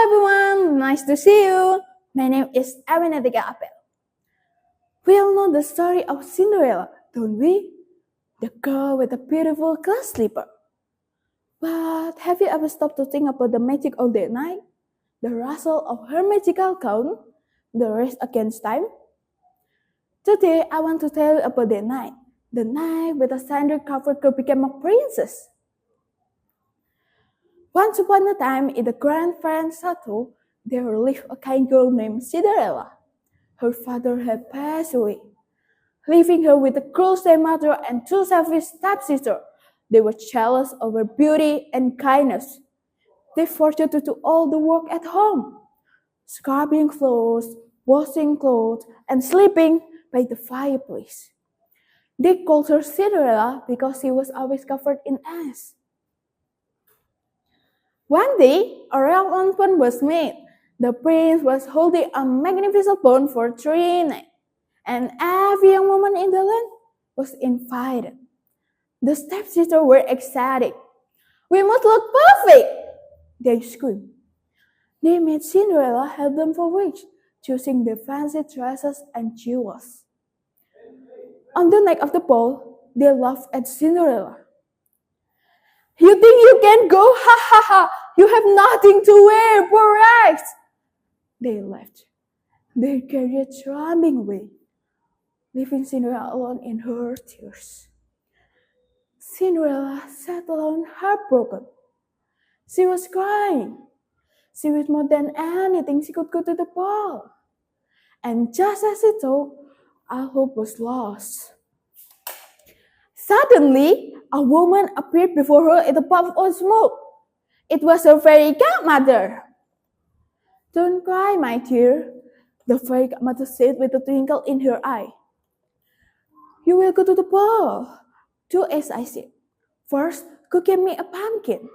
everyone, nice to see you. My name is Aminetika Apel. We all know the story of Cinderella, don't we? The girl with the beautiful glass slipper. But have you ever stopped to think about the magic of that night? The rustle of her magical gown? The race against time? Today I want to tell you about that night. The night when a cinder-covered girl became a princess. Once upon a time, in the grand French chateau, there lived a kind girl named Cinderella. Her father had passed away, leaving her with a cruel stepmother and two selfish stepsisters. They were jealous of her beauty and kindness. They forced her to do all the work at home, scrubbing floors, washing clothes, and sleeping by the fireplace. They called her Cinderella because she was always covered in ice. One day, a royal announcement was made. The prince was holding a magnificent ball for 3 nights, and every young woman in the land was invited. The stepsisters were ecstatic. "We must look perfect!" they screamed. They made Cinderella help them for weeks, choosing their fancy dresses and jewels. On the night of the ball, they laughed at Cinderella. "You think you can go? Ha ha ha! You have nothing to wear, poor rags!" They left, their carriage rumbling away, leaving Cinderella alone in her tears. Cinderella sat alone, heartbroken. She was crying. She wished more than anything she could go to the ball. And just as she thought, all hope was lost. Suddenly, a woman appeared before her in a puff of smoke. It was her Fairy Godmother. "Don't cry, my dear," the Fairy Godmother said with a twinkle in her eye. "You will go to the ball. Do as I said. First, go get me a pumpkin."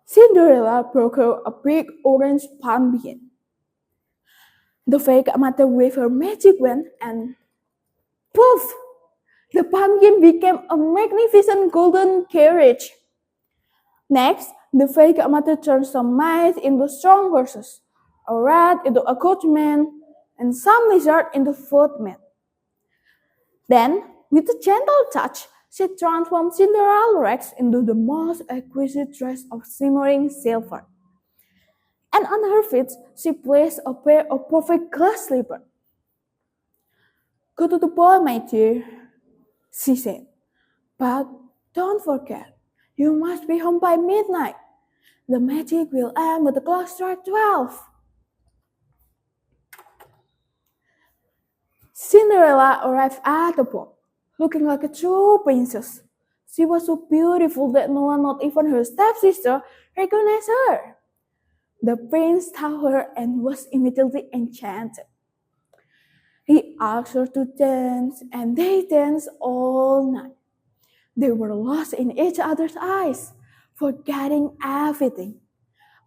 Cinderella brought her a big orange pumpkin. The Fairy Godmother waved her magic wand and poof! The pumpkin became a magnificent golden carriage. Next, the Fairy Godmother turned some mice into strong horses, a rat into a coachman, and some lizard into footmen. Then, with a gentle touch, she transformed Cinderella's rags into the most exquisite dress of shimmering silver. And on her feet, she placed a pair of perfect glass slippers. "Go to the ball, my dear," she said. "But don't forget, you must be home by midnight. The magic will end when the clock strikes 12. Cinderella arrived at the ball, looking like a true princess. She was so beautiful that no one, not even her stepsister, recognized her. The prince saw her and was immediately enchanted. He asked her to dance, and they danced all night. They were lost in each other's eyes, forgetting everything.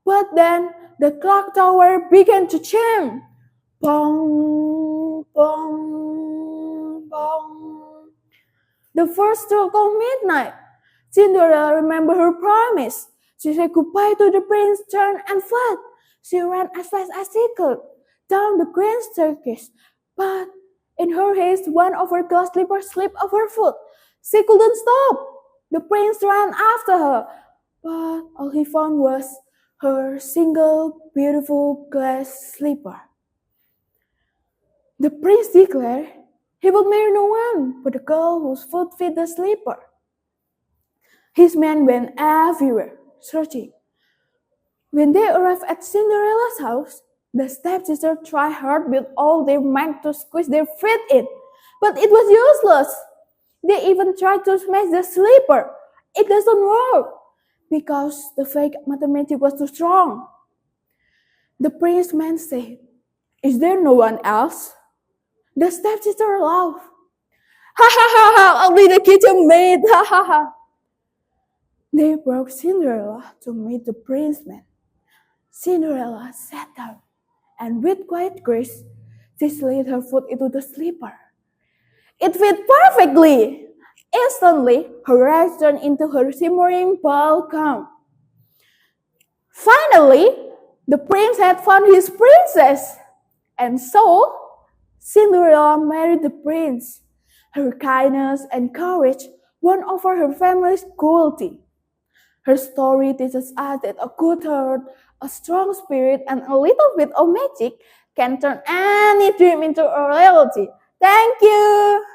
But then the clock tower began to chime. Bong, bong, bong. The first stroke of midnight. Cinderella remembered her promise. She said goodbye to the prince, turned and fled. She ran as fast as she could down the grand staircase. But in her haste, one of her glass slippers slipped off her foot. She couldn't stop. The prince ran after her, but all he found was her single beautiful glass slipper. The prince declared he would marry no one but the girl whose foot fit the slipper. His men went everywhere, searching. When they arrived at Cinderella's house, the stepsisters tried hard with all their might to squeeze their feet in, but it was useless. They even tried to smash the slipper. It doesn't work because the fake mathematics was too strong. The prince's man said, "Is there no one else?" The stepsister laughed. "Ha ha ha ha! Only the kitchen maid! Ha ha ha!" They brought Cinderella to meet the prince's man. Cinderella sat down, and with quiet grace, she slid her foot into the slipper. It fit perfectly. Instantly, her rags turned into her shimmering ball gown. Finally, The prince had found his princess, and so Cinderella married the prince. Her kindness and courage won over her family's cruelty. Her story teaches us that a good heart, a strong spirit, and a little bit of magic can turn any dream into a reality. Thank you!